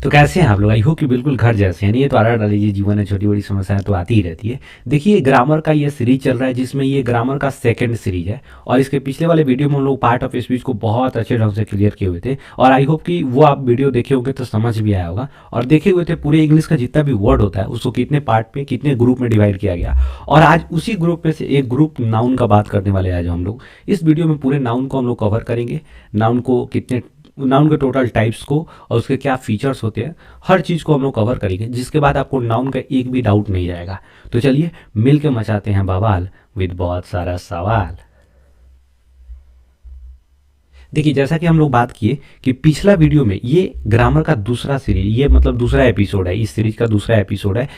तो कैसे हैं आप लोग? आई होप कि बिल्कुल घर जैसे हैं। नहीं, ये तो आरा डालीजिए, जीवन है, छोटी बड़ी समस्याएं तो आती ही रहती है। देखिए, ग्रामर का ये सीरीज चल रहा है जिसमें ये ग्रामर का सेकंड सीरीज है। और इसके पिछले वाले वीडियो में हम लोग पार्ट ऑफ स्पीच को बहुत अच्छे ढंग से क्लियर किए हुए थे। और आई होप कि वो आप वीडियो देखे होंगे तो समझ भी आया होगा। और देखे हुए थे पूरे इंग्लिश का जितना भी वर्ड होता है उसको कितने पार्ट में, कितने ग्रुप में डिवाइड किया गया। और आज उसी ग्रुप में से एक ग्रुप नाउन का बात करने वाले आज हम लोग। इस वीडियो में पूरे नाउन को हम लोग कवर करेंगे। नाउन के टोटल टाइप्स को और उसके क्या फीचर्स होते हैं, हर चीज़ को हम लोग कवर करेंगे, जिसके बाद आपको नाउन का एक भी डाउट नहीं रहेगा। तो चलिए मिल के मचाते हैं बवाल विद बहुत सारा सवाल। देखिए, जैसा कि हम लोग बात किए कि पिछला वीडियो में ये ग्रामर का दूसरा सीरीज, ये मतलब दूसरा एपिसोड है, इस सीरीज का दूसरा एपिसोड है।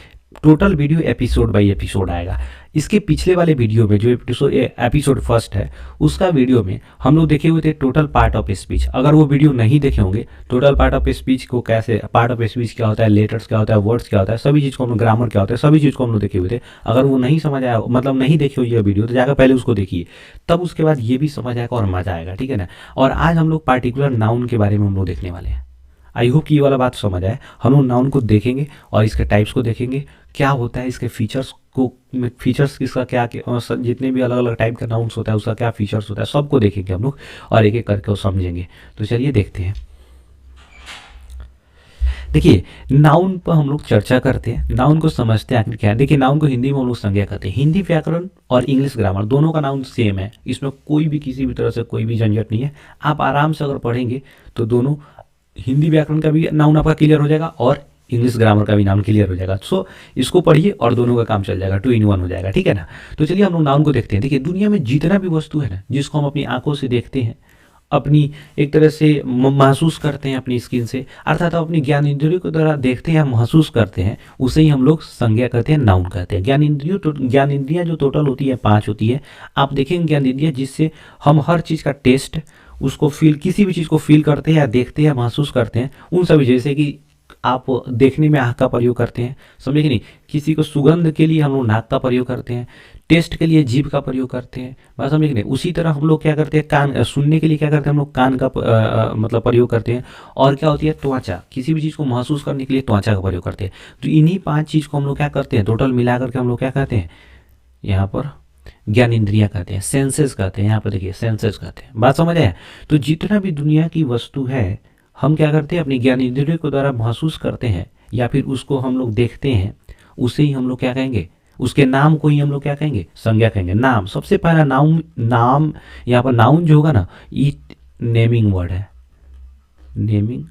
Total video episode by episode आएगा। इसके पिछले वाले वीडियो में जो एपिसोड फर्स्ट है, उसका वीडियो में हम लोग देखे हुए थे टोटल पार्ट ऑफ स्पीच। अगर वो वीडियो नहीं देखे होंगे, टोटल पार्ट ऑफ स्पीच को कैसे, पार्ट ऑफ स्पीच क्या होता है, लेटर्स क्या होता है, वर्ड्स क्या होता है, सभी चीज़ को हम लोग, ग्रामर क्या होता है, सभी चीज़ को हम लोग देखे हुए थे। अगर वो नहीं समझ आया, मतलब नहीं देखे हो ये वीडियो, तो जाकर पहले उसको देखिए, तब उसके बाद ये भी समझ आएगा और मजा आएगा, ठीक है ना। और आज हम लोग पार्टिकुलर नाउन के बारे में हम लोग देखने वाले हैं। आई होप कि ये वाला बात समझ आए। हम लोग नाउन को देखेंगे और इसके टाइप्स को देखेंगे, क्या होता है इसके फीचर्स को, फीचर्स किसका क्या, जितने भी अलग अलग टाइप का नाउन्स होता है उसका क्या फीचर्स होता है, सबको देखेंगे हम लोग और एक एक करके वो समझेंगे। तो चलिए देखते हैं। देखिए, नाउन पर हम लोग चर्चा करते हैं, नाउन को समझते हैं आखिर क्या है। देखिए, नाउन को हिंदी में हम लोग संज्ञा कहते हैं। हिंदी व्याकरण और इंग्लिश ग्रामर दोनों का नाउन सेम है, इसमें कोई भी किसी भी तरह से कोई भी झंझट नहीं है। आप आराम से अगर पढ़ेंगे तो दोनों, हिंदी व्याकरण का भी नाउन आपका क्लियर हो जाएगा और इंग्लिश ग्रामर का भी नाउन क्लियर हो जाएगा। सो इसको पढ़िए और दोनों का काम चल जाएगा, 2 in 1 हो जाएगा, ठीक है ना। तो चलिए हम लोग नाउन को देखते हैं। देखिए, दुनिया में जितना भी वस्तु है ना, जिसको हम अपनी आंखों से देखते हैं, अपनी एक तरह से महसूस करते हैं अपनी स्किन से, अर्थात हम अपनी ज्ञान इंद्रियों के द्वारा देखते हैं, महसूस करते हैं, उसे ही हम लोग संज्ञा कहते हैं, नाउन कहते हैं। ज्ञान इंद्रियाँ जो टोटल होती है 5 होती है। आप देखेंगे ज्ञान इंद्रियाँ जिससे हम हर चीज़ का टेस्ट, उसको फील, किसी भी चीज़ को फील करते हैं या देखते हैं, महसूस करते हैं, उन सभी, जैसे कि आप देखने में आँख का प्रयोग करते हैं, समझे कि नहीं, किसी को सुगंध के लिए हम लोग नाक का प्रयोग करते हैं, टेस्ट के लिए जीभ का प्रयोग करते हैं, बात समझे कि नहीं। उसी तरह हम लोग क्या करते हैं, कान, सुनने के लिए क्या करते हैं हम लोग, कान का मतलब प्रयोग करते हैं। और क्या होती है, त्वचा, किसी भी चीज़ को महसूस करने के लिए त्वचा का प्रयोग करते हैं। तो इन्हीं 5 चीज़ को हम लोग क्या करते हैं, टोटल मिला करके हम लोग क्या कहते हैं, यहाँ पर ज्ञान इंद्रियाँ कहते हैं, सेंसेस कहते हैं। यहाँ पर देखिए सेंसेस कहते हैं, बात समझ आया। तो जितना भी दुनिया की वस्तु है, हम क्या करते हैं, अपनी ज्ञान इंद्रियों के द्वारा महसूस करते हैं या फिर उसको हम लोग देखते हैं, उसे ही हम लोग क्या कहेंगे, उसके नाम को ही हम लोग क्या कहेंगे, संज्ञा कहेंगे। नाम, सबसे पहला नाम यहाँ पर नाउन जो होगा ना, ये नेमिंग वर्ड है, नेमिंग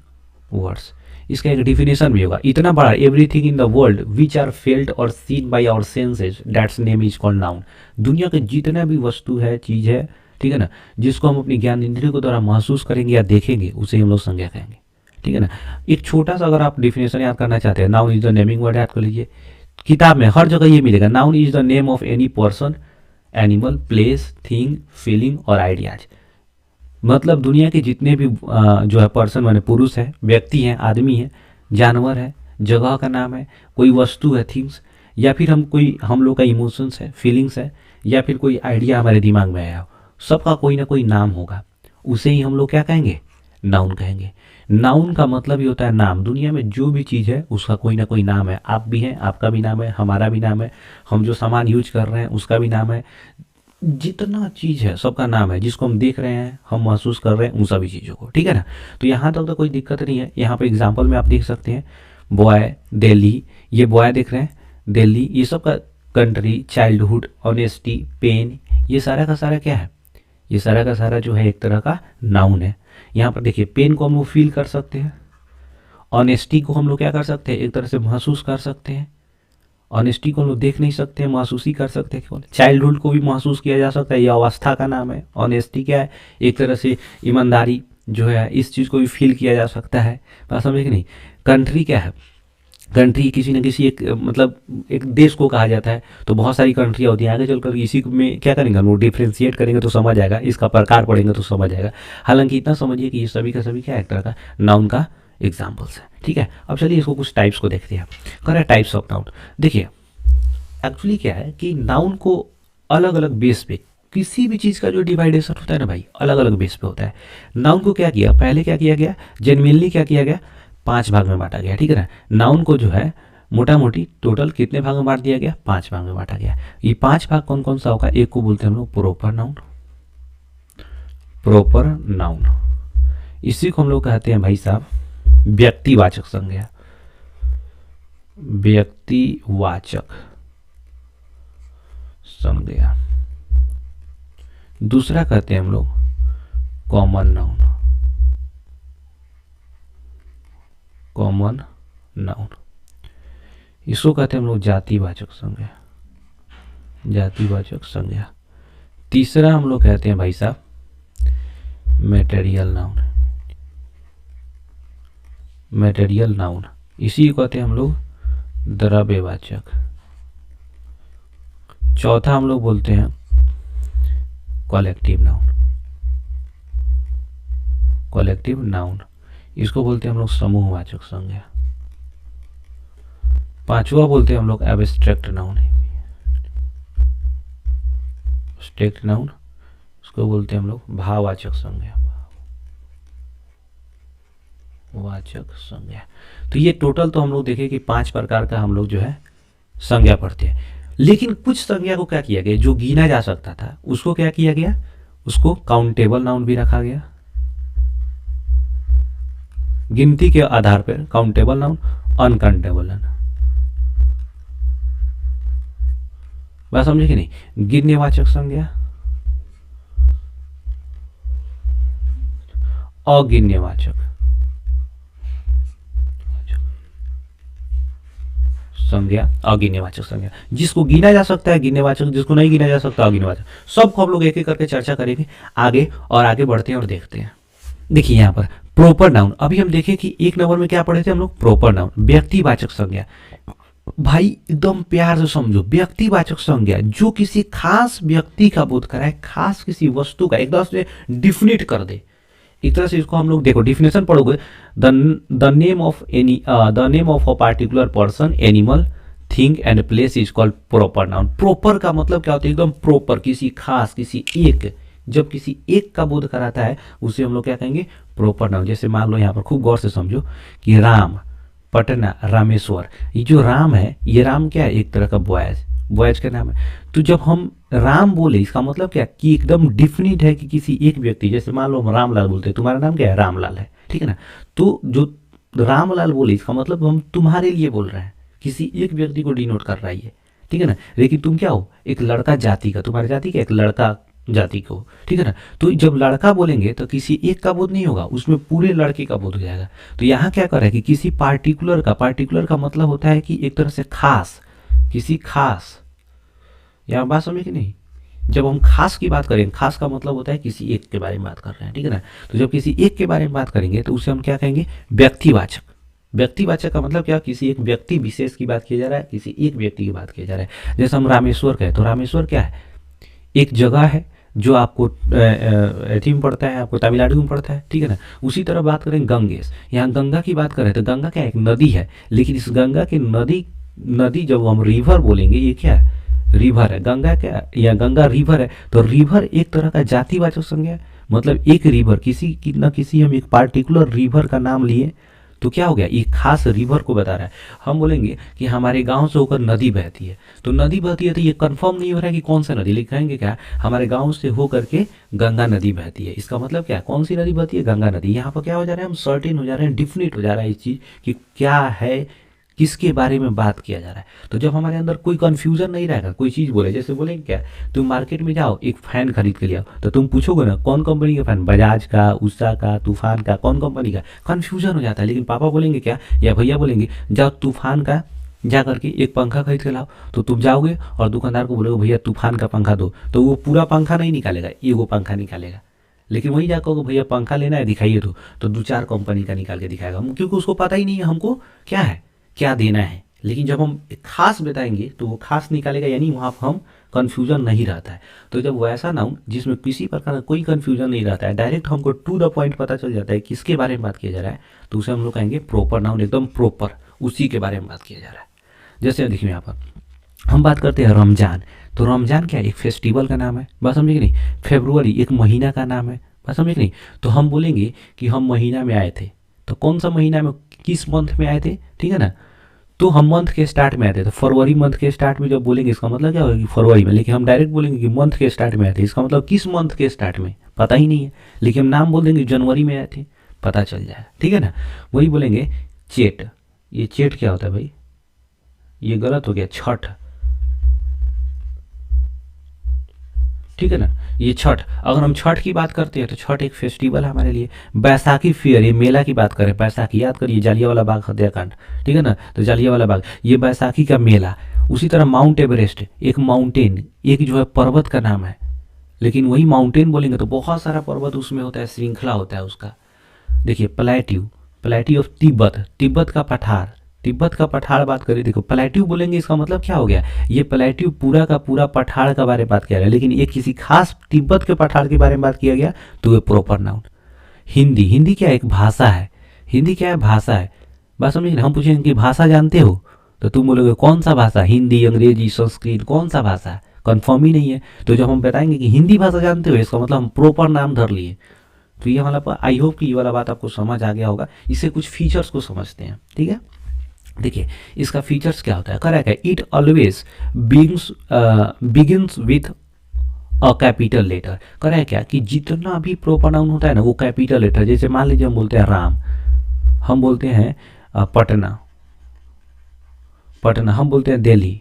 वर्ड्स। इसका एक डिफिनेशन भी होगा, इतना बड़ा, everything in the world which are felt और seen by our senses that's name is called noun. दुनिया के जितना भी वस्तु है, चीज़ है, ठीक है ना, जिसको हम अपनी ज्ञान इंद्रियों के द्वारा महसूस करेंगे या देखेंगे, उसे हम लोग संज्ञा कहेंगे, ठीक है ना। एक छोटा सा अगर आप डिफिनेशन याद करना चाहते हैं, noun is the naming word, याद कर लीजिए। किताब में हर जगह ये मिलेगा, noun is the name of any person, animal, place, thing, feeling और आइडियाज। मतलब दुनिया के जितने भी जो है पर्सन, माने पुरुष है, व्यक्ति हैं, आदमी है, जानवर है, जगह का नाम है, कोई वस्तु है, थिंग्स, या फिर हम लोग का इमोशंस है, फीलिंग्स है, या फिर कोई आइडिया हमारे दिमाग में आया हो, सबका कोई ना कोई नाम होगा, उसे ही हम लोग क्या कहेंगे, नाउन कहेंगे। नाउन का मतलब ही होता है नाम। दुनिया में जो भी चीज़ है उसका कोई ना कोई नाम है। आप भी हैं, आपका भी नाम है, हमारा भी नाम है, हम जो सामान यूज कर रहे हैं उसका भी नाम है, जितना चीज़ है सबका नाम है, जिसको हम देख रहे हैं, हम महसूस कर रहे हैं, उन सभी चीज़ों को, ठीक है ना। तो यहाँ तक तो कोई दिक्कत नहीं है। यहाँ पे एग्जांपल में आप देख सकते हैं, बॉय, दिल्ली, ये बॉय देख रहे हैं, दिल्ली, ये सब का कंट्री, चाइल्डहुड, ऑनेस्टी, पेन, ये सारा का सारा क्या है, ये सारा का सारा जो है एक तरह का नाउन है। यहाँ पर देखिए, पेन को हम लोग फील कर सकते हैं, ऑनेस्टी को हम लोग क्या कर सकते हैं, एक तरह से महसूस कर सकते हैं, ऑनेस्टी को हम लोग देख नहीं सकते हैं, महसूस ही कर सकते हैं केवल। चाइल्डहुड को भी महसूस किया जा सकता है, ये अवस्था का नाम है। ऑनेस्टी क्या है, एक तरह से ईमानदारी जो है, इस चीज़ को भी फील किया जा सकता है, बात समझे कि नहीं। कंट्री क्या है, कंट्री किसी न किसी एक, मतलब एक देश को कहा जाता है। तो बहुत सारी कंट्रियाँ होती हैं, आगे चलकर इसी में क्या करेंगे हम लोग, डिफ्रेंशिएट करेंगे तो समझ आएगा, इसका प्रकार पढ़ेंगे तो समझ आएगा। हालांकि इतना समझिए कि ये सभी का सभी क्या एक तरह का नाउन का एग्जाम्पल्स है, ठीक है। अब चलिए इसको कुछ टाइप्स को देखते हैं। कह रहे टाइप्स ऑफ नाउन। देखिए, एक्चुअली क्या है कि नाउन को अलग अलग बेस पे, किसी भी चीज़ का जो डिवाइडेशन होता है ना भाई, अलग अलग बेस पे होता है। नाउन को क्या किया, पहले क्या किया गया, जेन्युइनली क्या किया गया, 5 भाग में बांटा गया, ठीक है ना। नाउन को जो है मोटा मोटी टोटल कितने भाग में बांट दिया गया, 5 भाग में बांटा गया। ये 5 भाग कौन कौन सा होगा, एक को बोलते हैं हम लोग प्रॉपर नाउन, प्रॉपर नाउन। इसी को हम लोग कहते हैं भाई साहब व्यक्तिवाचक संज्ञा, व्यक्तिवाचक संज्ञा। दूसरा कहते हैं हम लोग कॉमन नाउन, कॉमन नाउन। इसको कहते हैं हम लोग जातिवाचक संज्ञा, जातिवाचक संज्ञा। तीसरा हम लोग कहते हैं भाई साहब मटेरियल नाउन, मटेरियल नाउन। इसी को कहते हैं हम लोग द्रव्यवाचक। चौथा हम लोग बोलते हैं कलेक्टिव नाउन, कलेक्टिव नाउन। इसको बोलते हैं हम लोग समूहवाचक संज्ञा। पांचवा बोलते हैं हम लोग एब्स्ट्रैक्ट नाउन, एब्स्ट्रैक्ट नाउन। इसको बोलते हैं हम लोग भाववाचक संज्ञा, वाचक संज्ञा। तो ये टोटल तो हम लोग देखें कि 5 प्रकार का हम लोग जो है संज्ञा पढ़ते हैं। लेकिन कुछ संज्ञा को क्या किया गया, जो गिना जा सकता था उसको क्या किया गया, उसको काउंटेबल नाउन भी रखा गया। गिनती के आधार पर काउंटेबल नाउन, अनकाउंटेबल नाउन। बात समझे कि नहीं। गिननेवाचक संज्ञा, अगिननेवाचक संज्ञा, अगिननेवाचक संज्ञा। जिसको गिना जा सकता है गिननेवाचक, जिसको नहीं गिना जा सकता अगिननेवाचक। सबको हम लोग एक एक करके चर्चा करेंगे आगे, और आगे बढ़ते हैं और देखते हैं। देखिए यहाँ पर प्रॉपर नाउन, अभी हम देखें कि 1 नंबर में क्या पढ़े थे हम लोग, प्रॉपर नाउन, व्यक्तिवाचक संज्ञा। भाई एकदम प्यार से समझो, व्यक्तिवाचक संज्ञा जो किसी खास व्यक्ति का बोध कराए, खास किसी वस्तु का एकदम से डिफिनिट कर दे। एक तरह से इसको हम लोग देखो डिफिनेशन पढ़ोगे, the name of any, the name of a particular person, animal, thing and place is called proper noun. Proper का मतलब क्या होता है, एकदम प्रॉपर, किसी खास, किसी एक, जब किसी एक का बोध कराता है उसे हम लोग क्या कहेंगे, प्रॉपर नाउन। जैसे मान लो यहाँ पर खूब गौर से समझो कि राम, पटना, रामेश्वर। ये जो राम है, ये राम क्या है, एक तरह का बॉयज, बॉयज का नाम है। तो जब हम राम बोले इसका मतलब क्या कि एकदम डिफिनिट है कि किसी एक व्यक्ति, जैसे मान लो हम रामलाल बोलते हैं, तुम्हारा नाम क्या है, रामलाल है, ठीक है ना। तो जो रामलाल बोले इसका मतलब हम तुम्हारे लिए बोल रहे हैं, किसी एक व्यक्ति को डिनोट कर रहा है ये, ठीक है ना। लेकिन तुम क्या हो, एक लड़का जाति का, तुम्हारी जाति का एक लड़का जाति को, ठीक है ना। तो जब लड़का बोलेंगे तो किसी एक का बोध नहीं होगा, उसमें पूरे लड़के का बोध हो जाएगा। तो यहाँ क्या कर रहा है कि किसी पार्टिकुलर का, पार्टिकुलर का मतलब होता है कि एक तरह से खास, किसी खास। यहाँ बात समझे कि नहीं। जब हम खास की बात करें, खास का मतलब होता है किसी एक के बारे में बात कर रहे हैं, ठीक है ना। तो जब किसी एक के बारे में बात करेंगे तो उसे हम क्या कहेंगे, व्यक्तिवाचक। व्यक्तिवाचक का मतलब क्या, किसी एक व्यक्ति विशेष की बात किया जा रहा है, किसी एक व्यक्ति की बात किया जा रहा है। जैसे हम रामेश्वर कहें तो रामेश्वर क्या है, एक जगह है जो आपको एथी में पड़ता है, आपको तमिलनाडु में पड़ता है, ठीक है ना। उसी तरह बात करें गंगेश, यहाँ गंगा की बात करें तो गंगा क्या है, एक नदी है। लेकिन इस गंगा की नदी जब हम रिवर बोलेंगे, ये क्या है, रिवर है। गंगा क्या, या गंगा रिवर है, तो रिवर एक तरह का जातिवाचक संज्ञा है। मतलब एक रिवर, किसी की न किसी हम एक पार्टिकुलर रिवर का नाम लिए तो क्या हो गया, ये खास रिवर को बता रहा है। हम बोलेंगे कि हमारे गांव से होकर नदी बहती है, तो नदी बहती है तो ये कंफर्म नहीं हो रहा है कि कौन सा नदी, लिखेंगे क्या, हमारे गांव से होकर के गंगा नदी बहती है। इसका मतलब क्या, कौन सी नदी बहती है, गंगा नदी। यहाँ पर क्या हो जा रहा है, हम सर्टेन हो जा रहे हैं, डिफिनिट हो जा रहा है इस चीज़ कि क्या है, किसके बारे में बात किया जा रहा है। तो जब हमारे अंदर कोई कंफ्यूजन नहीं रहेगा, कोई चीज़ बोले, जैसे बोलेंगे क्या, तुम मार्केट में जाओ एक फैन खरीद के ले आओ, तो तुम पूछोगे ना कौन कंपनी का फैन, बजाज का, उषा का, तूफान का, कौन कंपनी का, कंफ्यूजन हो जाता है। लेकिन पापा बोलेंगे क्या, या भैया बोलेंगे जाओ तूफान का जा करके एक पंखा खरीद के लाओ, तो तुम जाओगे और दुकानदार को बोलोगे भैया तूफान का पंखा दो, तो वो पूरा पंखा नहीं निकालेगा, एगो पंखा निकालेगा। लेकिन वही जाकर भैया पंखा लेना है दिखाइए, तो 2-4 कंपनी का निकाल के दिखाएगा, क्योंकि उसको पता ही नहीं है हमको क्या है, क्या देना है। लेकिन जब हम खास बताएंगे तो वो खास निकालेगा, यानी वहाँ पर हम कन्फ्यूजन नहीं रहता है। तो जब वैसा नाउन जिसमें किसी प्रकार का कोई कन्फ्यूजन नहीं रहता है, डायरेक्ट हमको टू द पॉइंट पता चल जाता है किसके बारे में बात किया जा रहा है, तो उसे हम लोग कहेंगे प्रॉपर नाउन, एकदम प्रॉपर उसी के बारे में बात किया जा रहा है। जैसे देखिए यहाँ पर हम बात करते हैं रमजान, तो रमजान क्या है, एक फेस्टिवल का नाम है, बात समझे कि नहीं। फेब्रुअरी एक महीना का नाम है, बात समझे कि नहीं। तो हम बोलेंगे कि हम महीना में आए थे, तो कौन सा महीना में किस मंथ में आए थे, ठीक है ना। तो हम मंथ के स्टार्ट में आए थे, तो फरवरी मंथ के स्टार्ट में जब बोलेंगे इसका मतलब क्या होगा कि फरवरी में, लेकिन हम डायरेक्ट बोलेंगे कि मंथ के स्टार्ट में आए थे, इसका मतलब किस मंथ के स्टार्ट में पता ही नहीं है, लेकिन हम नाम बोल देंगे जनवरी में आए थे, पता चल जाए, ठीक है ना। वही बोलेंगे चेट, ये चेट क्या होता है भाई, ये गलत हो गया, छठ, ठीक है ना। ये छठ, अगर हम छठ की बात करते हैं तो छठ एक फेस्टिवल है हमारे लिए। बैसाखी फेयर, ये मेला की बात करें, बैसाखी याद करिए जालियांवाला बाग हत्याकांड, ठीक है ना, तो जालियांवाला बाग ये बैसाखी का मेला। उसी तरह माउंट एवरेस्ट एक माउंटेन, एक जो है पर्वत का नाम है, लेकिन वही माउंटेन बोलेंगे तो बहुत सारा पर्वत उसमें होता है, श्रृंखला होता है उसका। देखिए plateau, plateau of Tibet, Tibet का पठार, तिब्बत का पठार बात करें, देखो प्लेट्यू बोलेंगे इसका मतलब क्या हो गया, ये प्लेट्यू पूरा का पूरा पठार का बारे में बात किया गया, लेकिन एक किसी खास तिब्बत के पठार के बारे में बात किया गया तो ये प्रॉपर नाउन। हिंदी, हिंदी क्या एक भाषा है, हिंदी क्या है भाषा है, बात समझिए ना। हम पूछेंगे कि भाषा जानते हो तो तुम बोलोगे कौन सा भाषा, हिंदी, अंग्रेजी, संस्कृत, कौन सा भाषा है, कन्फर्म ही नहीं है। तो जब हम बताएंगे कि हिंदी भाषा जानते हो, इसका मतलब हम प्रॉपर नाम धर लिए। तो ये वाला, आई होप कि ये वाला बात आपको समझ आ गया होगा। इससे कुछ फीचर्स को समझते हैं, ठीक है। देखिए इसका फीचर्स क्या होता है, करेक्ट है, it always begins with a capital letter. Correct क्या कि जितना भी प्रॉपर नाउन होता है ना वो कैपिटल लेटर, जैसे मान लीजिए हम बोलते हैं राम, हम बोलते हैं पटना, पटना, हम बोलते हैं दिल्ली,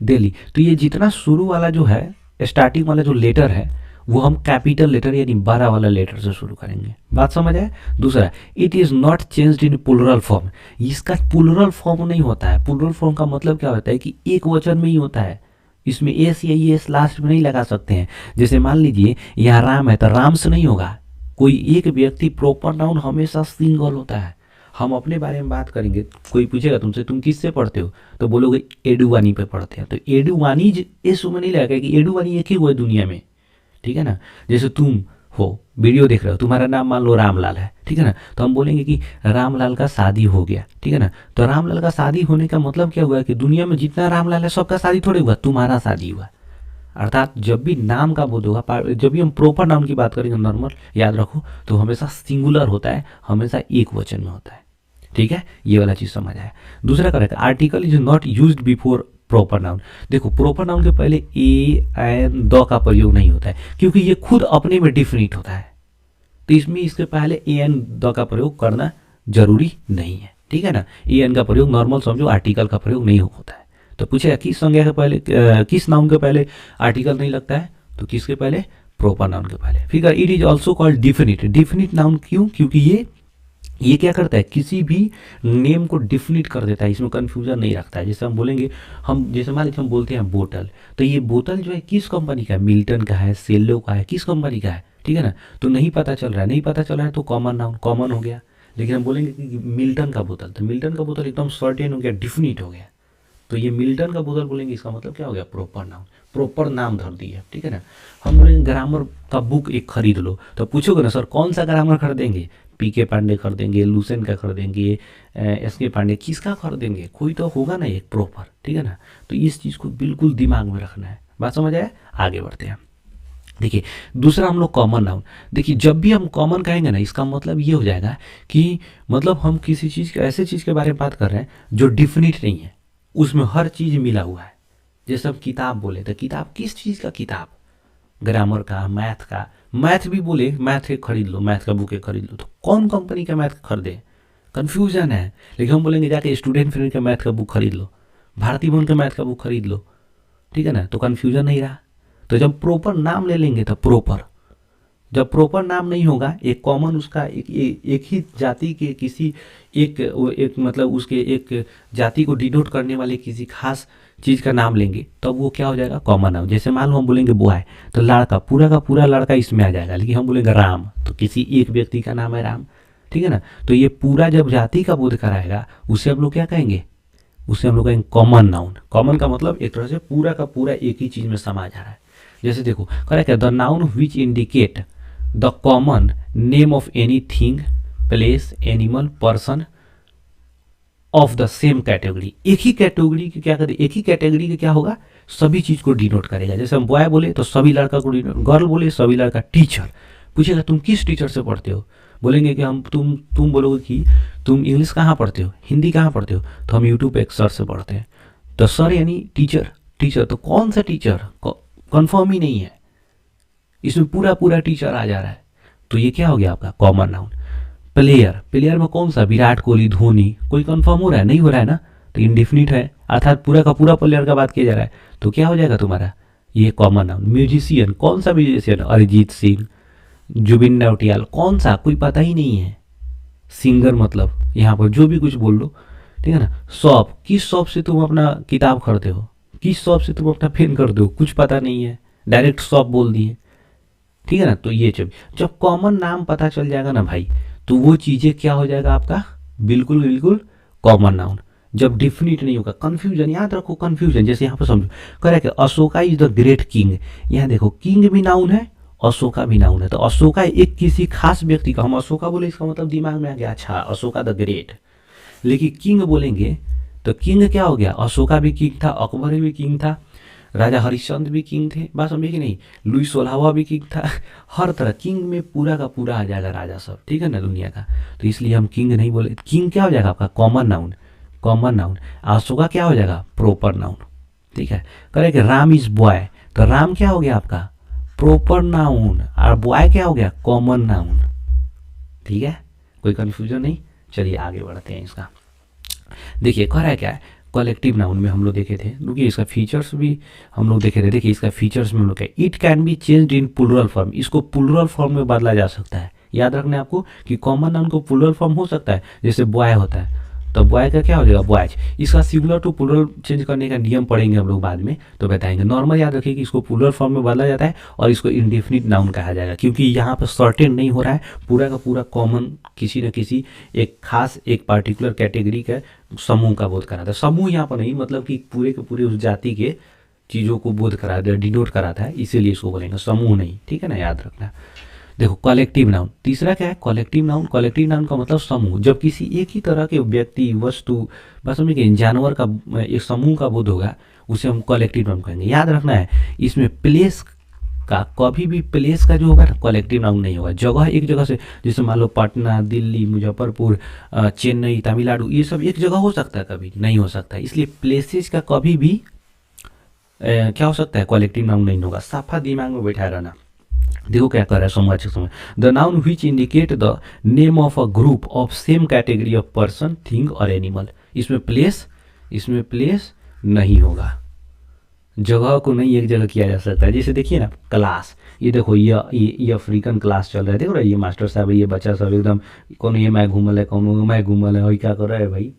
दिल्ली, तो ये जितना शुरू वाला जो है, स्टार्टिंग वाला जो लेटर है वो हम कैपिटल लेटर यानी 12 वाला लेटर से शुरू करेंगे। बात समझ आए। दूसरा, it is not changed in plural form, इसका प्लूरल फॉर्म नहीं होता है। प्लूरल फॉर्म का मतलब क्या होता है कि एक वचन में ही होता है, इसमें एस या एस लास्ट में नहीं लगा सकते हैं। जैसे मान लीजिए यहाँ राम है तो राम से नहीं होगा, कोई एक व्यक्ति, प्रॉपर नाउन हमेशा सिंगल होता है। हम अपने बारे में बात करेंगे, कोई पूछेगा तुमसे तुम किससे पढ़ते हो तो बोलोगे एडुवानी पे पढ़ते हैं, तो एडुवानी इस में नहीं लगेगा कि एडुवानी एक ही हुआ है दुनिया में, ठीक है ना। जैसे तुम हो वीडियो देख रहे हो, तुम्हारा नाम मान लो रामलाल है, ठीक है ना, तो हम बोलेंगे कि रामलाल का शादी हो गया, ठीक है ना। तो रामलाल का शादी होने का मतलब क्या हुआ कि दुनिया में जितना रामलाल है सबका शादी थोड़े हुआ, तुम्हारा शादी हुआ। अर्थात जब भी नाम का बोध होगा, जब भी हम प्रॉपर नाउन की बात करेंगे नॉर्मल, याद रखो तो हमेशा सिंगुलर होता है, हमेशा एक वचन में होता है, ठीक है। ये वाला चीज़ समझ आया। दूसरा correct, article is not used before proper noun. देखो प्रॉपर नाउन के पहले ए एन द का प्रयोग नहीं होता है, क्योंकि ये खुद अपने में डिफिनिट होता है, तो इसमें इसके पहले ए एन द का प्रयोग करना जरूरी नहीं है, ठीक है ना। ए एन का प्रयोग नॉर्मल समझो, आर्टिकल का प्रयोग नहीं होता है। तो पूछेगा किस संज्ञा के पहले, किस नाउन के पहले आर्टिकल नहीं लगता है, तो किसके पहले, प्रॉपर नाउन के पहले। फिर it is also called definite, definite noun क्यों, क्योंकि ये क्या करता है, किसी भी नेम को डिफिनिट कर देता है, इसमें कन्फ्यूजन नहीं रखता है। जैसे हम बोलेंगे, हम जैसे मान लीजिए हम बोलते हैं बोतल, तो ये बोतल जो है किस कंपनी का है, मिल्टन का है, सेल्लो का है, किस कंपनी का है, ठीक है ना। तो नहीं पता चल रहा है, नहीं पता चल रहा है तो कॉमन नाउन, कॉमन हो गया। लेकिन हम बोलेंगे कि मिल्टन का बोतल, तो मिल्टन का बोतल एकदम सर्टेन हो गया, डिफिनिट हो गया, तो ये मिल्टन का बोतल बोलेंगे, इसका मतलब क्या हो गया, प्रॉपर नाउन, प्रॉपर नाम धर दिया, ठीक है ना। हम बोलेंगे ग्रामर का बुक एक खरीद लो, तो पूछोगे ना सर कौन सा ग्रामर खरीदेंगे, पीके पांडे खरीदेंगे, लुसेन का खरीदेंगे, एसके पांडे, किसका खरीदेंगे, कोई तो होगा ना एक प्रॉपर, ठीक है ना। तो इस चीज़ को बिल्कुल दिमाग में रखना है। बात समझ आया, आगे बढ़ते हैं। देखिए दूसरा हम लोग कॉमन नाउन, देखिए जब भी हम कॉमन कहेंगे ना, इसका मतलब ये हो जाएगा कि मतलब हम किसी चीज़ के, ऐसे चीज़ के बारे में बात कर रहे हैं जो डिफिनिट नहीं है, उसमें हर चीज़ मिला हुआ है। जैसे हम किताब बोले तो किताब किस चीज़ का किताब, ग्रामर का, मैथ का, मैथ भी बोले मैथ एक खरीद लो, मैथ का बुक एक खरीद लो, तो कौन कंपनी का मैथ खरीदे, कन्फ्यूजन है। लेकिन हम बोलेंगे जाके स्टूडेंट फ्रेंड का मैथ का बुक खरीद लो, भारती भवन का मैथ का बुक खरीद लो, ठीक है ना, तो कन्फ्यूजन नहीं रहा। तो जब प्रॉपर नाम ले लेंगे तो प्रॉपर, जब प्रॉपर नाम नहीं होगा, एक कॉमन उसका एक ही जाति के किसी एक मतलब उसके एक जाति को डिनोट करने वाले किसी खास चीज़ का नाम लेंगे तब तो वो क्या हो जाएगा, कॉमन नाउन। जैसे मान लो हम बोलेंगे बॉय, तो लड़का, पूरा का पूरा लड़का इसमें आ जाएगा। लेकिन हम बोलेंगे राम, तो किसी एक व्यक्ति का नाम है राम, ठीक है ना। तो ये पूरा जब जाति का बोध कराएगा उसे हम लोग क्या कहेंगे, उसे हम लोग कहेंगे कॉमन नाउन। कॉमन का मतलब एक तरह से पूरा का पूरा एक ही चीज़ में समा जा रहा है। जैसे देखो करेक्ट है, the noun which indicate the common name of any thing, place, animal, person of the same category. एक ही कैटेगरी की क्या करें, एक ही कैटेगरी के क्या होगा, सभी चीज़ को डिनोट करेगा। जैसे हम बॉय बोले तो सभी लड़का को डिनोट, गर्ल बोले सभी लड़का, टीचर पूछेगा तुम किस टीचर से पढ़ते हो, बोलेंगे कि हम तुम बोलोगे कि तुम इंग्लिश कहाँ पढ़ते हो, हिंदी कहाँ पढ़ते हो, तो हम यूट्यूब पे एक सर से पढ़ते हैं। तो सर यानी टीचर, टीचर तो कौन सा टीचर, कंफर्म ही नहीं है, इसमें पूरा पूरा टीचर आ जा रहा है। तो ये क्या हो गया आपका कॉमन नाउन। प्लेयर, प्लेयर में कौन सा, विराट कोहली, धोनी, कोई कंफर्म हो रहा है, नहीं हो रहा है ना, तो इंडेफिनिट है, अर्थात पूरा का पूरा प्लेयर का बात किया जा रहा है। तो क्या हो जाएगा तुम्हारा ये कॉमन नाउन। म्यूजिशियन, कौन सा म्यूजिशियन, अरिजीत सिंह, जुबिन नौटियाल, कौन सा, कोई पता ही नहीं है। सिंगर मतलब यहाँ पर जो भी कुछ बोल लो, ठीक है ना। शॉप, किस शॉप से तुम अपना किताब खरीदते हो, किस शॉप से तुम अपना पेन खरीदते हो, कुछ पता नहीं है, डायरेक्ट शॉप बोल दिए, ठीक है ना। तो ये जब कॉमन नाम पता चल जाएगा ना भाई, तो वो चीज़ें क्या हो जाएगा आपका, बिल्कुल बिल्कुल कॉमन नाउन। जब डिफिनिट नहीं होगा, कंफ्यूजन, याद रखो कंफ्यूजन। जैसे यहाँ पर समझो, कह रहा है कि Ashoka is the great king, यहाँ देखो किंग भी नाउन है, अशोका भी नाउन है। तो अशोका एक किसी खास व्यक्ति का, हम अशोका बोले इसका मतलब दिमाग में आ गया अच्छा अशोका द ग्रेट। लेकिन किंग बोलेंगे तो किंग क्या हो गया, अशोका भी किंग था, अकबर भी किंग था, राजा हरिश्चंद्र भी किंग थे, बात समझे कि नहीं, लुई 16वां भी किंग था। हर तरह किंग में पूरा का पूरा आ जाएगा राजा सब, ठीक है ना, दुनिया का। तो इसलिए हम किंग नहीं बोले। किंग क्या हो जाएगा आपका common noun, common noun. Ashoka क्या हो जाएगा प्रोपर नाउन, ठीक है। करें कि राम इज बॉय, तो राम क्या हो गया आपका प्रॉपर नाउन, और बॉय क्या हो गया कॉमन नाउन, ठीक है, कोई कंफ्यूजन नहीं। चलिए आगे बढ़ते हैं इसका। देखिए कह रहा है क्या है, कलेक्टिव नाउन में हम लोग देखे थे, क्योंकि इसका फीचर्स भी हम लोग देखे थे। देखिए इसका फीचर्स में हम लोग क्या, it can be changed in plural form, इसको प्लूरल फॉर्म में बदला जा सकता है। याद रखना है आपको कि कॉमन नाउन को प्लूरल फॉर्म हो सकता है, जैसे बॉय होता है तो बॉय का क्या हो जाएगा बॉयज। इसका सिंगुलर टू प्लूरल चेंज करने का नियम पढ़ेंगे हम लोग बाद में तो बताएंगे। नॉर्मल याद रखिए कि इसको प्लूरल फॉर्म में बदला जाता है और इसको इंडेफिनिट नाउन कहा जाएगा, क्योंकि यहाँ पर सर्टेन नहीं हो रहा है, पूरा का पूरा कॉमन किसी न किसी एक खास एक पार्टिकुलर कैटेगरी का समूह का बोध कराता है। समूह यहाँ पर नहीं मतलब कि पूरे के पूरे उस जाति के चीज़ों को बोध कराता है, डिनोट कराता है, इसीलिए इसको बोलेंगे समूह नहीं, ठीक है ना, याद रखना। देखो कलेक्टिव नाउन, तीसरा क्या है कलेक्टिव नाउन। कलेक्टिव नाउन का मतलब समूह, जब किसी एक ही तरह के व्यक्ति वस्तु बस में कि जानवर का एक समूह का बोध होगा उसे हम कलेक्टिव नाउन कहेंगे। याद रखना है इसमें प्लेस का, कभी भी प्लेस का जो होगा ना कलेक्टिव नाउन नहीं होगा। जगह एक जगह से, जैसे मान लो पटना, दिल्ली, मुजफ्फरपुर, चेन्नई, तमिलनाडु, ये सब एक जगह हो सकता है, कभी नहीं हो सकता। इसलिए प्लेसेस का कभी भी क्या हो सकता है कलेक्टिव नाउन नहीं होगा। साफा दिमाग में बैठा रहना। देखो क्या कर रहा है समझ समय, the noun which indicate the name of a group of same category of person, thing और एनिमल। इसमें प्लेस नहीं होगा, जगह को नहीं एक जगह किया जा सकता है। जैसे देखिए ना क्लास, ये देखो ये अफ्रीकन क्लास चल रहा है, देखो रहा ये मास्टर साहब ये बच्चा सब एकदम कौन ये मैं घूमल है, कौन मैं घूमल है, वही क्या कर रहा है भाई,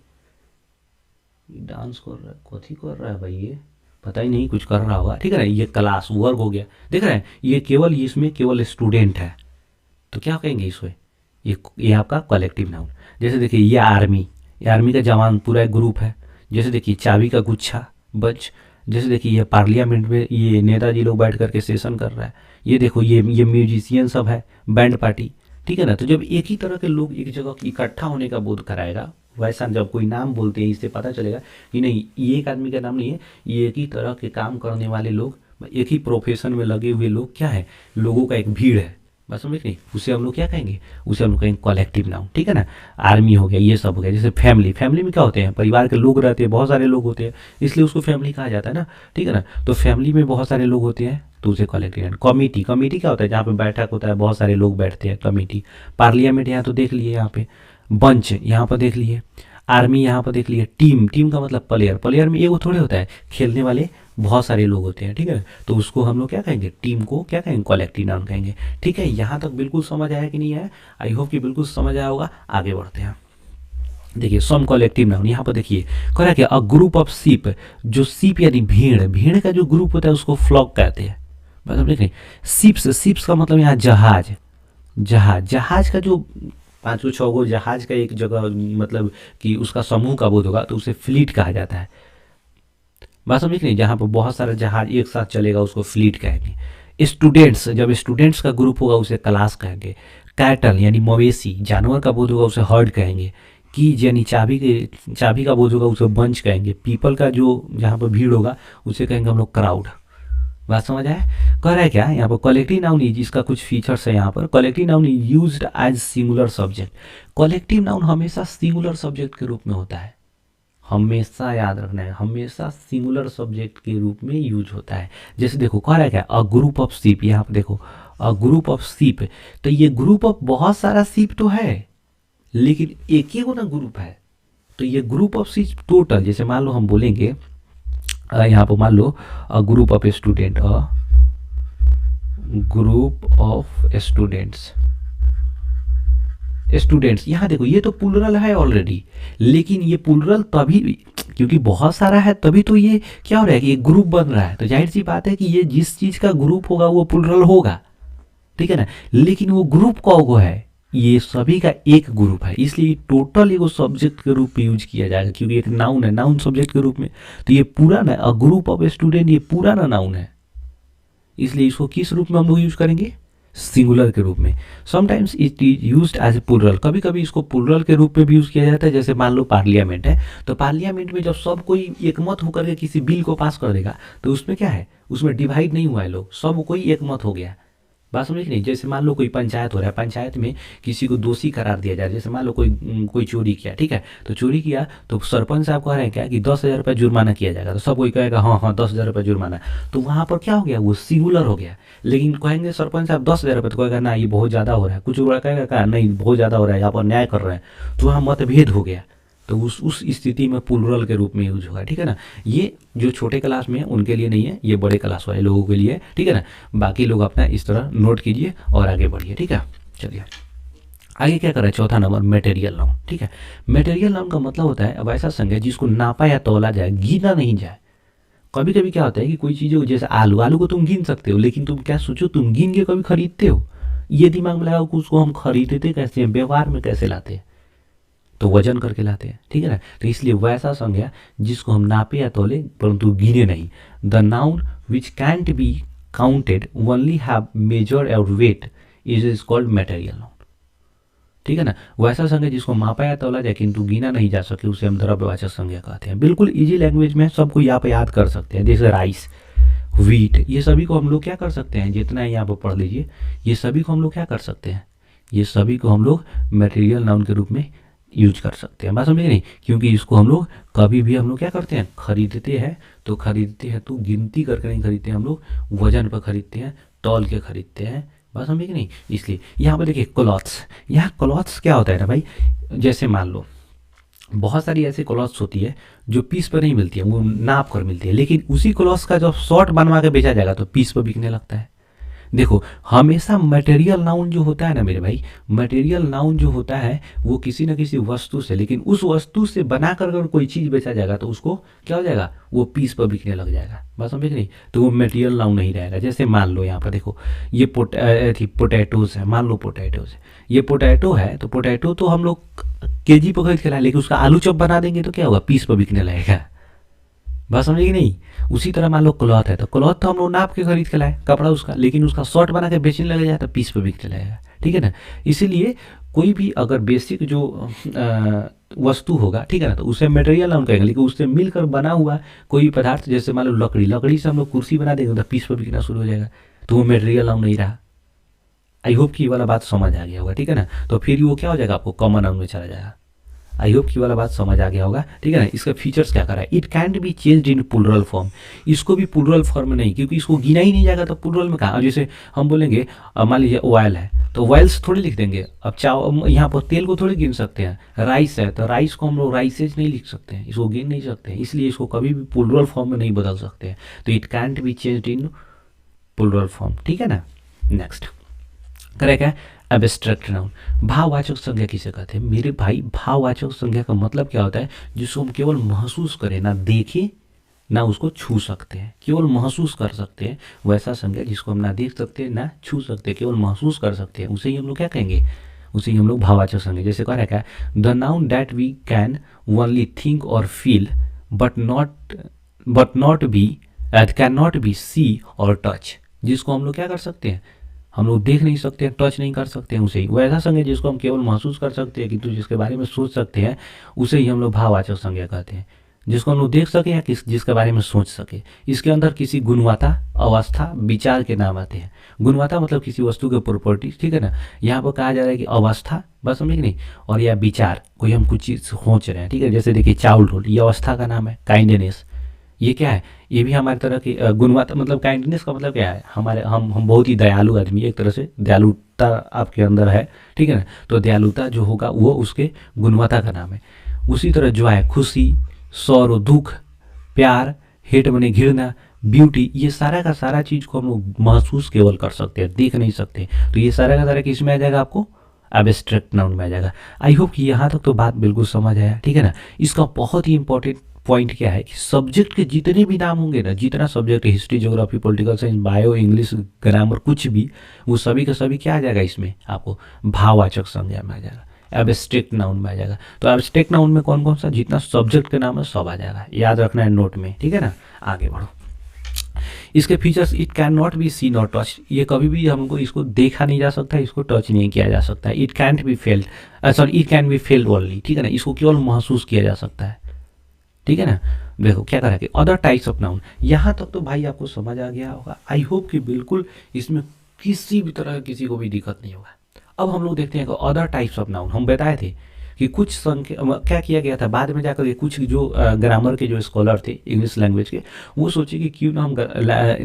डांस कर रहा है, कथी कर रहा है भाई, ये पता ही नहीं कुछ कर रहा होगा, ठीक है ना। ये क्लास वर्ग हो गया, देख रहे हैं ये केवल इसमें केवल स्टूडेंट है, तो क्या कहेंगे इसको, ये आपका कलेक्टिव नाउन। जैसे देखिए ये आर्मी का जवान पूरा एक ग्रुप है। जैसे देखिए चाबी का गुच्छा बच, जैसे देखिए ये पार्लियामेंट में ये नेताजी लोग बैठ करके सेशन कर रहा है। ये देखो ये म्यूजिशियन सब है, बैंड पार्टी, ठीक है ना। तो जब एक ही तरह के लोग एक जगह इकट्ठा होने का बोध कराएगा, वैसा जब कोई नाम बोलते हैं इससे पता चलेगा कि नहीं ये एक आदमी का नाम नहीं है, ये एक ही तरह के काम करने वाले लोग, एक ही प्रोफेशन में लगे हुए लोग क्या है, लोगों का एक भीड़ है, बस समझ नहीं, उसे हम लोग क्या कहेंगे, उसे हम लोग कहेंगे कलेक्टिव नाउन, ठीक है ना। आर्मी हो गया, ये सब हो गया। जैसे फैमिली में क्या होते हैं, परिवार के लोग रहते हैं, बहुत सारे लोग होते हैं, इसलिए उसको फैमिली कहा जाता है ना, ठीक है ना। तो फैमिली में बहुत सारे लोग होते हैं तो उसे कलेक्टिव नाउन। कमेटी क्या होता है, जहाँ पे बैठक होता है, बहुत सारे लोग बैठते हैं, कमेटी। पार्लियामेंट यहाँ तो देख लिए, यहाँ पे बंच यहाँ पर देख लिए, आर्मी यहाँ पर देख लिए, टीम का मतलब प्लेयर में एगो थोड़े होता है, खेलने वाले बहुत सारे लोग होते हैं, ठीक है। तो उसको हम लोग क्या कहेंगे, टीम को क्या कहेंगे कलेक्टिव नाउन कहेंगे, ठीक है। यहाँ तक बिल्कुल समझ आया कि नहीं आया, आई होप कि बिल्कुल समझ आया होगा। आगे बढ़ते हैं, देखिए सम कलेक्टिव नाउन। यहाँ पर देखिए कह रहा है कि अ ग्रुप ऑफ शीप, जो शीप यानी भेड़ का जो ग्रुप होता है उसको फ्लॉक कहते हैं, मतलब देखिए शिप्स का मतलब यहाँ जहाज का जो 5-6 गो जहाज का एक जगह मतलब कि उसका समूह का बोध होगा तो उसे फ्लीट कहा जाता है, बात समझ नहीं, जहाँ पर बहुत सारा जहाज एक साथ चलेगा उसको फ्लीट कहेंगे। स्टूडेंट्स, जब स्टूडेंट्स का ग्रुप होगा उसे क्लास कहेंगे। कैटल यानी मवेशी, जानवर का बोध होगा उसे हर्ड कहेंगे। कीज यानी चाबी का बोध होगा उसे बंच कहेंगे। पीपल का जो जहाँ पर भीड़ होगा उसे कहेंगे हम लोग क्राउड, बात समझ आया? कह रहा है क्या यहाँ पर, कलेक्टिव नाउन इज, इसका कुछ फीचर्स है यहाँ पर, collective noun is used as singular subject. Collective noun हमेशा सिंगुलर सब्जेक्ट के रूप में होता है, हमेशा याद रखना है, हमेशा सिंगुलर सब्जेक्ट के रूप में यूज होता है। जैसे देखो कह रहा है क्या, अ ग्रुप ऑफ शीप, यहाँ पर देखो अ ग्रुप ऑफ शीप, तो ये ग्रुप ऑफ बहुत सारा शीप तो है लेकिन एक ही को ना ग्रुप है, तो ये ग्रुप ऑफ शीप टोटल, जैसे मान लो हम बोलेंगे यहाँ पर मान लो a group of student, a group of students, students, यहाँ देखो ये तो प्लूरल है ऑलरेडी, लेकिन ये प्लूरल तभी क्योंकि बहुत सारा है तभी तो ये क्या हो रहा है कि ये ग्रुप बन रहा है, तो जाहिर सी बात है कि ये जिस चीज का ग्रुप होगा वो प्लूरल होगा, ठीक है ना, लेकिन वो ग्रुप कौन है, ये सभी का एक ग्रुप है, इसलिए टोटल एगो सब्जेक्ट के रूप में यूज किया जाएगा, क्योंकि एक नाउन है, नाउन सब्जेक्ट के रूप में, तो ये पूरा ना अ ग्रुप ऑफ स्टूडेंट, ये पूरा ना नाउन है, इसलिए इसको किस रूप में हम लोग यूज करेंगे, सिंगुलर के रूप में। Sometimes it is used as a plural, कभी कभी इसको प्लूरल के रूप में भी यूज किया जाता है, जैसे मान लो पार्लियामेंट है, तो पार्लियामेंट में जब सब कोई एकमत होकर के किसी बिल को पास कर देगा तो उसमें क्या है, उसमें डिवाइड नहीं हुआ है लोग, सब कोई एकमत हो गया। बात समझ नहीं, जैसे मान लो कोई पंचायत हो रहा है, पंचायत में किसी को दोषी करार दिया जाए, जैसे मान लो कोई चोरी किया, ठीक है, तो चोरी किया तो सरपंच साहब कह रहे हैं क्या कि 10,000 रुपये जुर्माना किया जाएगा, तो सब कोई कहेगा हाँ हाँ 10,000 रुपये जुर्माना, तो वहाँ पर क्या हो गया, वो सिंगुलर हो गया। लेकिन कहेंगे सरपंच साहब 10,000 रुपये, तो कहेगा ना ये बहुत ज़्यादा हो रहा है, कुछ और कहेगा कहा नहीं बहुत ज़्यादा हो रहा है, यहाँ पर न्याय कर रहे हैं, तो वहाँ मतभेद हो गया, तो उस स्थिति में प्लूरल के रूप में यूज होगा, ठीक है ना। ये जो छोटे क्लास में है उनके लिए नहीं है, ये बड़े क्लास वाले लोगों के लिए है, ठीक है ना। बाकी लोग अपना इस तरह नोट कीजिए और आगे बढ़िए, ठीक है। चलिए आगे क्या कर रहा है, चौथा नंबर मेटेरियल नाउन, ठीक है। मेटेरियल नाउन का मतलब होता है अब ऐसा संज्ञा है जिसको नापा या तौला जाए, गिना नहीं जाए। कभी कभी क्या होता है कि कोई चीज़ जैसे आलू, आलू को तुम गिन सकते हो, लेकिन तुम क्या सोचो, तुम गिन के कभी खरीदते हो, ये दिमाग में लगाओ कि उसको हम खरीदते कैसे हैं, व्यवहार में कैसे लाते हैं, तो वजन करके लाते हैं, ठीक है ना। तो इसलिए वैसा संज्ञा जिसको हम नापे या तोले परंतु गिने नहीं। The noun which can't be counted only have measure और weight is called material noun, ठीक है ना। वैसा संज्ञा जिसको मापा या तोला जाए किंतु गिना नहीं जा सके उसे हम द्रव्यवाचक संज्ञा कहते हैं। बिल्कुल इजी लैंग्वेज में सबको यहाँ पे याद कर सकते हैं, जैसे राइस, व्हीट, ये सभी को हम लोग क्या कर सकते हैं, जितना यहाँ पर पढ़ लीजिए, ये सभी को हम लोग क्या कर सकते हैं, ये सभी को हम लोग मटेरियल नाउन के रूप में यूज कर सकते हैं। बात समझे नहीं, क्योंकि इसको हम लोग कभी भी हम लोग क्या करते हैं, खरीदते हैं तो गिनती करके नहीं खरीदते हैं, हम लोग वजन पर खरीदते हैं, तौल के खरीदते हैं। बात समझे कि नहीं। इसलिए यहाँ पर देखिए क्लॉथ्स, यहाँ क्लॉथ्स क्या होता है ना भाई, जैसे मान लो बहुत सारी ऐसी क्लॉथ्स होती है जो पीस पर नहीं मिलती है, वो नाप कर मिलती है, लेकिन उसी क्लॉथ्स का जब शॉर्ट बनवा के बेचा जाएगा तो पीस पर बिकने लगता है। देखो हमेशा मटेरियल नाउन जो होता है ना मेरे भाई, मटेरियल नाउन जो होता है वो किसी न किसी वस्तु से, लेकिन उस वस्तु से बनाकर अगर कोई चीज़ बेचा जाएगा तो उसको क्या हो जाएगा, वो पीस पर बिकने लग जाएगा। बस समझ नहीं, तो वो मटेरियल नाउन नहीं रहेगा। जैसे मान लो यहाँ पर देखो ये पोटैटोज है, मान लो पोटैटोज है, ये पोटैटो है, तो पोटैटो तो हम लोग केजी पर खरीद के लाए, लेकिन उसका आलू चॉप बना देंगे तो क्या होगा, पीस पर बिकने लगेगा। बात समझे कि नहीं। उसी तरह मान लो क्लॉथ है, तो क्लॉथ तो हम लोग नाप के खरीद के लाए कपड़ा उसका, लेकिन उसका शॉर्ट बना के बेचने लगे जाए तो पीस पे बिकने लगेगा, ठीक है ना। इसीलिए कोई भी अगर बेसिक जो वस्तु होगा, ठीक है ना, तो उसे मटेरियल नाउन कहेंगे, लेकिन उससे मिलकर बना हुआ कोई भी पदार्थ, जैसे मान लो लकड़ी, लकड़ी से हम लोग कुर्सी बना देंगे तो पीस पर बिकना शुरू हो जाएगा, तो वो मटेरियल नाउन नहीं रहा। आई होप कि ये वाला बात समझ आ गया होगा, ठीक है ना। तो फिर वो क्या हो जाएगा, आपको कॉमन नाउन में चला जाएगा। आई होप की वाला बात समझ आ गया होगा, ठीक है ना। इसका फीचर्स क्या करा है, it can't be changed in plural form, इसको भी प्लूरल फॉर्म में नहीं, क्योंकि इसको गिना ही नहीं जाएगा तो प्लूरल में कहाँ। जैसे हम बोलेंगे मान लीजिए ऑयल है तो ऑयल्स थोड़ी लिख देंगे, अब चाव यहाँ पर तेल को थोड़ी गिन सकते हैं, राइस है तो राइस को हम लोग राइसेज नहीं लिख सकते हैं, इसको गिन नहीं सकते हैं, इसलिए इसको कभी भी प्लूरल फॉर्म में नहीं बदल सकते हैं। तो it can't be changed in plural form, ठीक है ना। नेक्स्ट करेक्ट है एब्स्ट्रैक्ट नाउन, भाववाचक संज्ञा किसे कहते हैं मेरे भाई। भाववाचक संज्ञा का मतलब क्या होता है, जिसको हम केवल महसूस करें, ना देखें ना उसको छू सकते हैं, केवल महसूस कर सकते हैं, वैसा संज्ञा जिसको हम ना देख सकते हैं ना छू सकते हैं, केवल महसूस कर सकते हैं, उसे ही हम लोग क्या कहेंगे, उसे ही हम लोग भाववाचक संज्ञा। जैसे कह रहा है the noun that we can only think और feel but not be can not be see और टच, जिसको हम लोग क्या कर सकते हैं, हम लोग देख नहीं सकते हैं, टच नहीं कर सकते हैं, उसे ही। वैसा संज्ञा जिसको हम केवल महसूस कर सकते हैं किंतु जिसके बारे में सोच सकते हैं, उसे ही हम लोग भाववाचक संज्ञा कहते हैं। जिसको हम लोग देख सके या जिसके बारे में सोच सके। इसके अंदर किसी गुणवत्ता, अवस्था, विचार के नाम आते हैं। गुणवत्ता मतलब किसी वस्तु के प्रॉपर्टी, ठीक है ना। यहाँ पर कहा जा रहा है कि अवस्था, बस समझे कि नहीं, और या विचार, कोई हम कुछ चीज़ सोच रहे हैं, ठीक है। जैसे देखिए चाउल, ये अवस्था का नाम है। काइंडनेस, ये क्या है, ये भी हमारी तरह की गुणवत्ता, मतलब काइंडनेस का मतलब क्या है, हमारे हम बहुत ही दयालु आदमी, एक तरह से दयालुता आपके अंदर है, ठीक है ना। तो दयालुता जो होगा वो उसके गुणवत्ता का नाम है। उसी तरह जो है खुशी, सौर, दुख, प्यार, हेट बने घृणा, ब्यूटी, ये सारा का सारा चीज़ को हम लोग महसूस केवल कर सकते हैं, देख नहीं सकते। तो ये सारा का सारा किस में आ जाएगा, आपको एब्स्ट्रैक्ट नाउन में आ जाएगा। आई होप कि यहाँ तक तो बात बिल्कुल समझ आया, ठीक है ना। इसका बहुत ही इंपॉर्टेंट पॉइंट क्या है कि सब्जेक्ट के जितने भी नाम होंगे ना, जितना subject, history, geography, political science, bio, English, grammar, कुछ भी, वो सभी का सभी क्या आ जाएगा, इसमें आपको भाववाचक संज्ञा में आ जाएगा, एब्स्ट्रैक्ट नाउन में आ जाएगा। तो एब्स्ट्रैक्ट नाउन में कौन कौन सा, जितना सब्जेक्ट के नाम है सब आ जाएगा, याद रखना है नोट में, ठीक है ना। आगे बढ़ो। इसके features, it can not be seen और टच, ये कभी भी हमको इसको देखा नहीं जा सकता, इसको टच नहीं किया जा सकता। It can't B failed, sorry it can B failed only, ठीक है ना। इसको केवल महसूस किया जा सकता है, ठीक है ना। देखो क्या करा कि अदर टाइप्स ऑफ नाउन, यहाँ तक तो भाई आपको समझ आ गया होगा। आई होप कि बिल्कुल इसमें किसी भी तरह किसी को भी दिक्कत नहीं होगा। अब हम लोग देखते हैं कि अदर टाइप्स ऑफ नाउन, हम बताए थे कि कुछ संख्या क्या किया गया था, बाद में जाकर कुछ जो ग्रामर के जो स्कॉलर थे इंग्लिश लैंग्वेज के, वो सोचे कि क्यों ना हम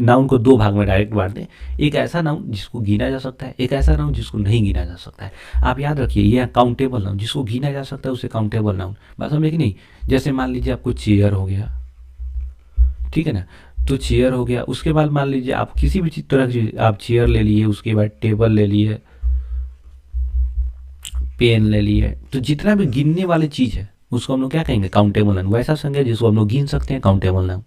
नाउन को दो भाग में डायरेक्ट बांट दें। एक ऐसा नाउन जिसको गिना जा सकता है, एक ऐसा नाउन जिसको नहीं गिना जा सकता है। आप याद रखिए, ये काउंटेबल नाउन, जिसको गिना जा सकता है उसे काउंटेबल नाउन, बात समझे कि नहीं। जैसे मान लीजिए आपको चेयर हो गया, ठीक है ना, तो चेयर हो गया। उसके बाद मान लीजिए आप किसी भी तरह की आप चेयर ले लिए, उसके बाद टेबल ले लिए, पेन ले लिए, तो जितना भी गिनने वाली चीज़ है उसको हम लोग क्या कहेंगे, काउंटेबल नाउन। वैसा संख्या जिसको हम लोग गिन सकते हैं, काउंटेबल नाउन।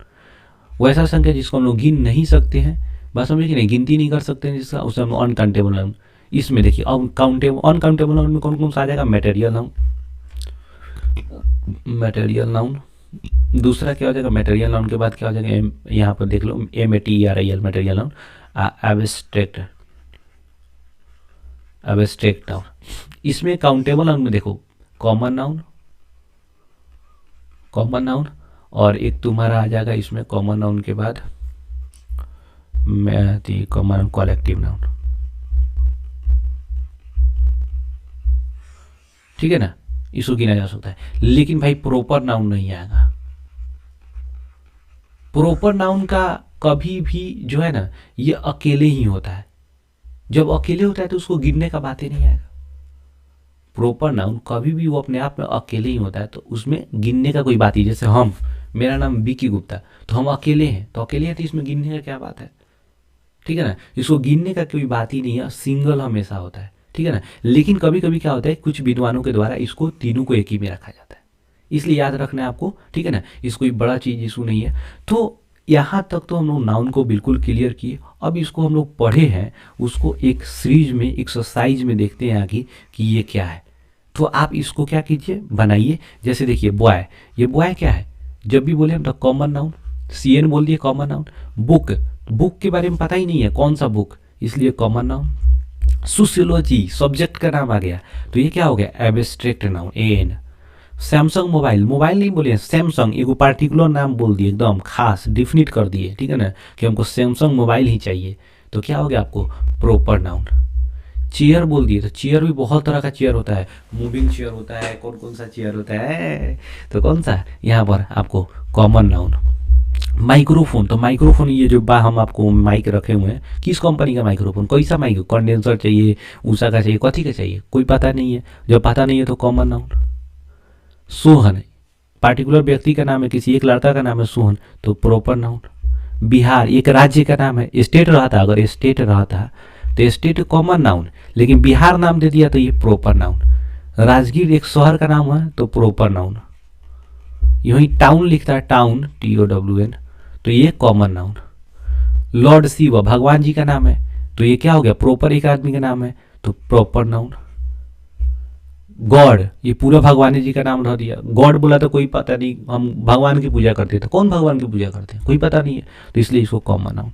वैसा संख्या जिसको हम लोग गिन नहीं सकते हैं, बस समझिए कि नहीं, गिनती नहीं कर सकते हैं जिसका, उसे हम लोग अनकाउंटेबल नाउन। इसमें देखिए अब काउंटेबल, अनकाउंटेबल नाउन में कौन कौन सा आ जाएगा, मटेरियल नाउन, मटेरियल नाउन। दूसरा क्या हो जाएगा, मटेरियल नाउन के बाद क्या हो जाएगा, यहाँ पर देख लो, MATERIAL, material noun. Abstract, abstract noun. इसमें काउंटेबल नाउन में देखो, कॉमन नाउन, कॉमन नाउन, और एक तुम्हारा आ जाएगा इसमें कॉमन नाउन के बाद कॉमन नाउन, कलेक्टिव नाउन, ठीक है ना। इसको गिना जा सकता है, लेकिन भाई प्रॉपर नाउन नहीं आएगा। प्रॉपर नाउन का कभी भी जो है ना, ये अकेले ही होता है। जब अकेले होता है तो उसको गिनने का बात ही नहीं आएगा। प्रॉपर नाउन कभी भी वो अपने आप में अकेले ही होता है, तो उसमें गिनने का कोई बात ही, जैसे हम, मेरा नाम विकी गुप्ता, तो हम अकेले हैं, तो अकेले हैं तो इसमें गिनने का क्या बात है, ठीक है ना। इसको गिनने का कोई बात ही नहीं है, सिंगल हमेशा होता है, ठीक है ना। लेकिन कभी कभी क्या होता है, कुछ विद्वानों के द्वारा इसको तीनों को एक ही में रखा जाता है, इसलिए याद रखना है आपको, ठीक है ना। इसको कोई बड़ा चीज़ इशू नहीं है। तो यहाँ तक तो हम लोग नाउन को बिल्कुल क्लियर किए। अब इसको हम लोग पढ़े हैं, उसको एक सीरीज में, एक्सरसाइज में देखते हैं आगे कि ये क्या है। तो आप इसको क्या कीजिए, बनाइए। जैसे देखिए बॉय, ये बॉय क्या है, जब भी बोले हम तो कॉमन नाउन, CN बोल दिए कॉमन नाउन। बुक, बुक के बारे में पता ही नहीं है कौन सा बुक, इसलिए कॉमन नाउन। सोशियोलॉजी, सब्जेक्ट का नाम आ गया, तो ये क्या हो गया, abstract noun, AN। Samsung mobile, mobile नहीं बोलिए, सैमसंग, एक पार्टिकुलर नाम बोल दिए, एकदम खास डिफिनिट कर दिए, ठीक है ना, कि हमको सैमसंग मोबाइल ही चाहिए, तो क्या हो गया आपको, प्रॉपर नाउन। चेयर बोल दिए, तो चेयर भी बहुत तरह का चेयर होता है, मूविंग चेयर होता है, कौन कौन सा चेयर होता है, तो कौन सा, यहाँ पर आपको कॉमन नाउन। माइक्रोफोन, तो माइक्रोफोन, ये जो हम आपको माइक रखे हुए हैं, किस कंपनी का माइक्रोफोन, कैसा माइक, कंडेंसर चाहिए, उषा का चाहिए, कथी का चाहिए, कोई पता नहीं है। जब पता नहीं है तो कॉमन नाउन। सोहन, पार्टिकुलर व्यक्ति का नाम है, किसी एक लड़का का नाम है सोहन, तो प्रॉपर नाउन। बिहार, एक राज्य का नाम है, स्टेट रहा था, अगर स्टेट रहा था तो स्टेट कॉमन नाउन, लेकिन बिहार नाम दे दिया तो ये प्रॉपर नाउन। राजगीर एक शहर का नाम है, तो प्रॉपर नाउन। यही टाउन लिखता है, टाउन, TOWN, तो ये कॉमन नाउन। लॉर्ड शिव, भगवान जी का नाम है, तो ये क्या हो गया, प्रॉपर एक आदमी का नाम है, तो प्रॉपर नाउन। गॉड, ये पूरा भगवान जी का नाम रह दिया। गॉड बोला तो कोई पता नहीं, हम भगवान की पूजा करते थे, कौन भगवान की पूजा करते हैं, कोई पता नहीं है, तो इसलिए इसको कॉमन नाउन।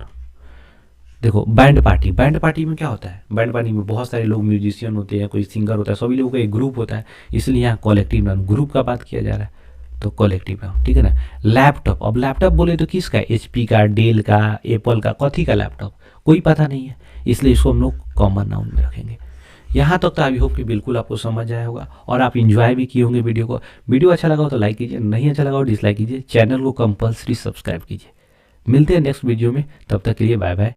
देखो बैंड पार्टी, बैंड पार्टी में क्या होता है, बैंड पार्टी में बहुत सारे लोग म्यूजिशियन होते हैं, कोई सिंगर होता है, सभी लोगों का एक ग्रुप होता है, इसलिए यहाँ कलेक्टिव नाउन, ग्रुप का बात किया जा रहा है, तो कलेक्टिव नाउन, ठीक है ना। लैपटॉप, अब लैपटॉप बोले तो किसका, एचपी का, डेल का, एप्पल का, कथी का लैपटॉप, कोई पता नहीं है, इसलिए इसको हम लोग कॉमन नाउन में रखेंगे। यहाँ तक तो आई होप कि बिल्कुल आपको समझ आया होगा और आप इंजॉय भी किए होंगे वीडियो को। वीडियो अच्छा लगा हो तो लाइक कीजिए, नहीं अच्छा लगा हो डिसलाइक कीजिए, चैनल को कंपल्सरी सब्सक्राइब कीजिए। मिलते हैं नेक्स्ट वीडियो में, तब तक के लिए बाय बाय।